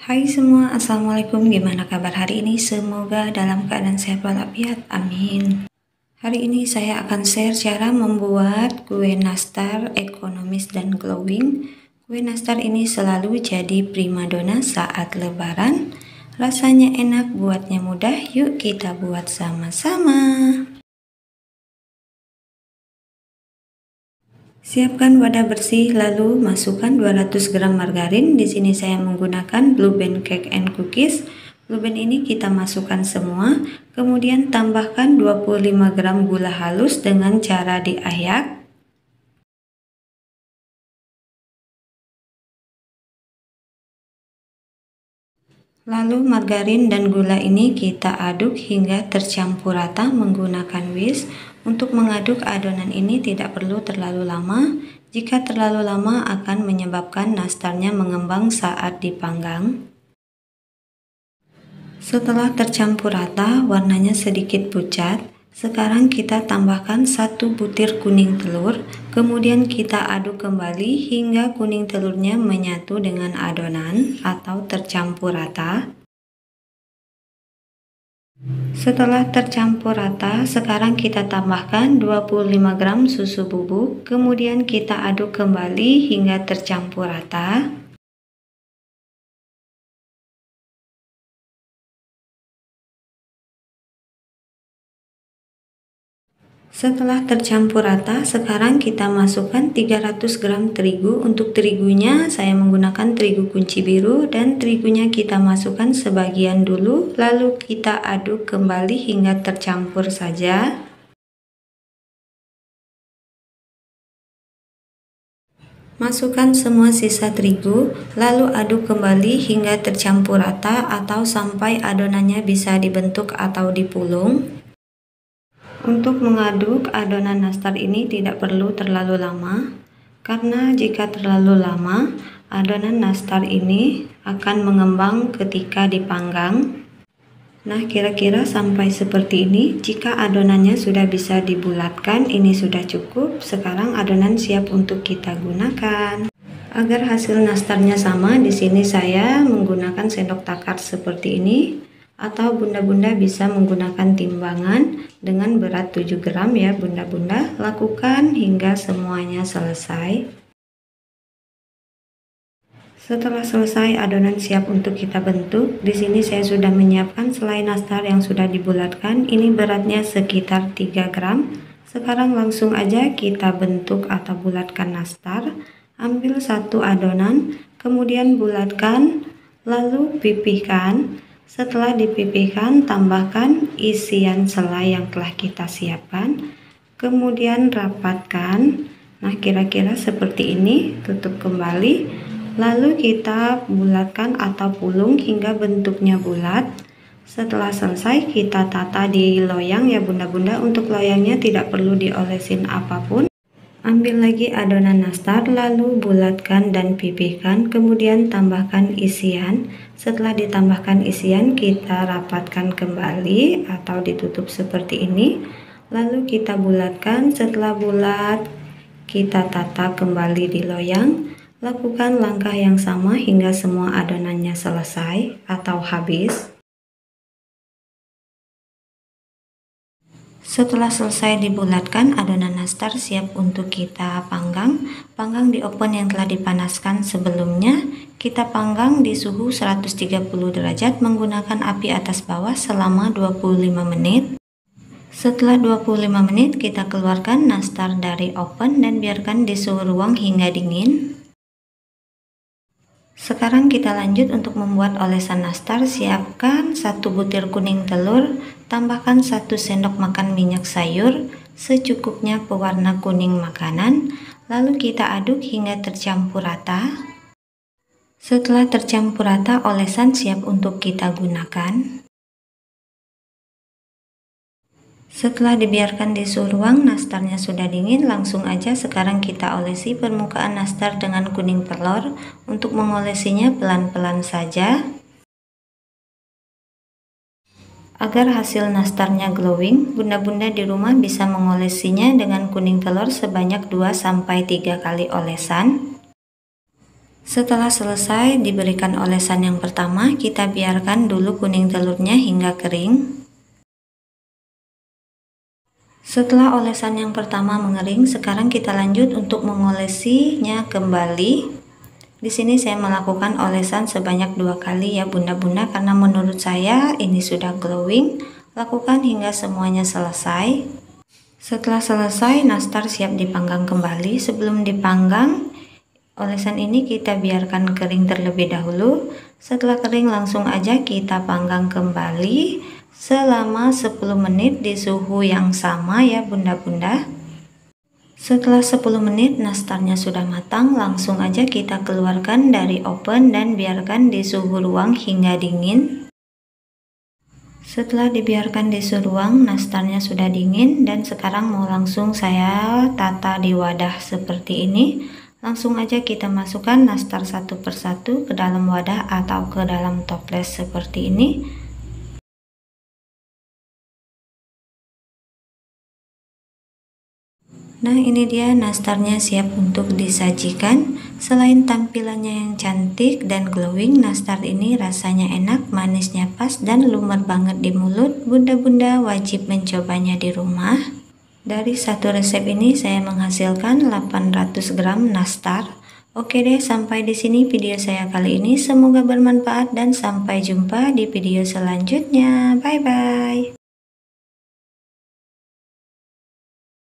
Hai semua, Assalamualaikum. Gimana kabar hari ini? Semoga dalam keadaan sehat walafiat. Amin. Hari ini saya akan share cara membuat kue nastar ekonomis dan glowing. Kue nastar ini selalu jadi primadona saat lebaran. Rasanya enak, buatnya mudah. Yuk kita buat sama-sama. Siapkan wadah bersih, lalu masukkan 200 gram margarin. Di sini saya menggunakan Blue Band Cake and Cookies. Blue Band ini kita masukkan semua. Kemudian tambahkan 25 gram gula halus dengan cara diayak. Lalu margarin dan gula ini kita aduk hingga tercampur rata menggunakan whisk. Untuk mengaduk adonan ini tidak perlu terlalu lama. Jika terlalu lama akan menyebabkan nastarnya mengembang saat dipanggang. Setelah tercampur rata, warnanya sedikit pucat. Sekarang kita tambahkan 1 butir kuning telur. Kemudian kita aduk kembali hingga kuning telurnya menyatu dengan adonan atau tercampur rata. Setelah tercampur rata, sekarang kita tambahkan 25 gram susu bubuk. Kemudian kita aduk kembali hingga tercampur rata. Setelah tercampur rata, sekarang kita masukkan 300 gram terigu. Untuk terigunya saya menggunakan terigu kunci biru dan terigunya kita masukkan sebagian dulu, lalu kita aduk kembali hingga tercampur saja. Masukkan semua sisa terigu, lalu aduk kembali hingga tercampur rata atau sampai adonannya bisa dibentuk atau dipulung. Untuk mengaduk adonan nastar ini tidak perlu terlalu lama, karena jika terlalu lama, adonan nastar ini akan mengembang ketika dipanggang. Nah, kira-kira sampai seperti ini. Jika adonannya sudah bisa dibulatkan, ini sudah cukup. Sekarang adonan siap untuk kita gunakan. Agar hasil nastarnya sama, di sini saya menggunakan sendok takar seperti ini. Atau bunda-bunda bisa menggunakan timbangan dengan berat 7 gram ya bunda-bunda. Lakukan hingga semuanya selesai. Setelah selesai, adonan siap untuk kita bentuk. Di sini saya sudah menyiapkan selai nastar yang sudah dibulatkan. Ini beratnya sekitar 3 gram. Sekarang langsung aja kita bentuk atau bulatkan nastar. Ambil satu adonan, kemudian bulatkan, lalu pipihkan. Setelah dipipihkan, tambahkan isian selai yang telah kita siapkan. Kemudian rapatkan. Nah, kira-kira seperti ini. Tutup kembali. Lalu kita bulatkan atau pulung hingga bentuknya bulat. Setelah selesai, kita tata di loyang ya bunda-bunda. Untuk loyangnya tidak perlu diolesin apapun. Ambil lagi adonan nastar, lalu bulatkan dan pipihkan, kemudian tambahkan isian. Setelah ditambahkan isian, kita rapatkan kembali atau ditutup seperti ini. Lalu kita bulatkan. Setelah bulat, kita tata kembali di loyang. Lakukan langkah yang sama hingga semua adonannya selesai atau habis. Setelah selesai dibulatkan, adonan nastar siap untuk kita panggang. Panggang di oven yang telah dipanaskan sebelumnya. Kita panggang di suhu 130 derajat menggunakan api atas bawah selama 25 menit. Setelah 25 menit, kita keluarkan nastar dari oven dan biarkan di suhu ruang hingga dingin. Sekarang kita lanjut untuk membuat olesan nastar. Siapkan 1 butir kuning telur, tambahkan 1 sendok makan minyak sayur, secukupnya pewarna kuning makanan, lalu kita aduk hingga tercampur rata. Setelah tercampur rata, olesan siap untuk kita gunakan. Setelah dibiarkan di suhu ruang, nastarnya sudah dingin. Langsung aja sekarang kita olesi permukaan nastar dengan kuning telur. Untuk mengolesinya pelan-pelan saja. Agar hasil nastarnya glowing, bunda-bunda di rumah bisa mengolesinya dengan kuning telur sebanyak 2-3 kali olesan. Setelah selesai diberikan olesan yang pertama, kita biarkan dulu kuning telurnya hingga kering. Setelah olesan yang pertama mengering, sekarang kita lanjut untuk mengolesinya kembali. Di sini saya melakukan olesan sebanyak 2 kali ya bunda-bunda, karena menurut saya ini sudah glowing. Lakukan hingga semuanya selesai. Setelah selesai, nastar siap dipanggang kembali. Sebelum dipanggang, olesan ini kita biarkan kering terlebih dahulu. Setelah kering langsung aja kita panggang kembali selama 10 menit di suhu yang sama ya bunda-bunda. Setelah 10 menit nastarnya sudah matang, langsung aja kita keluarkan dari oven dan biarkan di suhu ruang hingga dingin. Setelah dibiarkan di suhu ruang, nastarnya sudah dingin dan sekarang mau langsung saya tata di wadah seperti ini. Langsung aja kita masukkan nastar satu persatu ke dalam wadah atau ke dalam toples seperti ini. Nah, ini dia nastarnya siap untuk disajikan. Selain tampilannya yang cantik dan glowing, nastar ini rasanya enak, manisnya pas, dan lumer banget di mulut. Bunda-bunda wajib mencobanya di rumah. Dari satu resep ini saya menghasilkan 800 gram nastar. Oke deh, sampai di sini video saya kali ini. Semoga bermanfaat dan sampai jumpa di video selanjutnya. Bye-bye.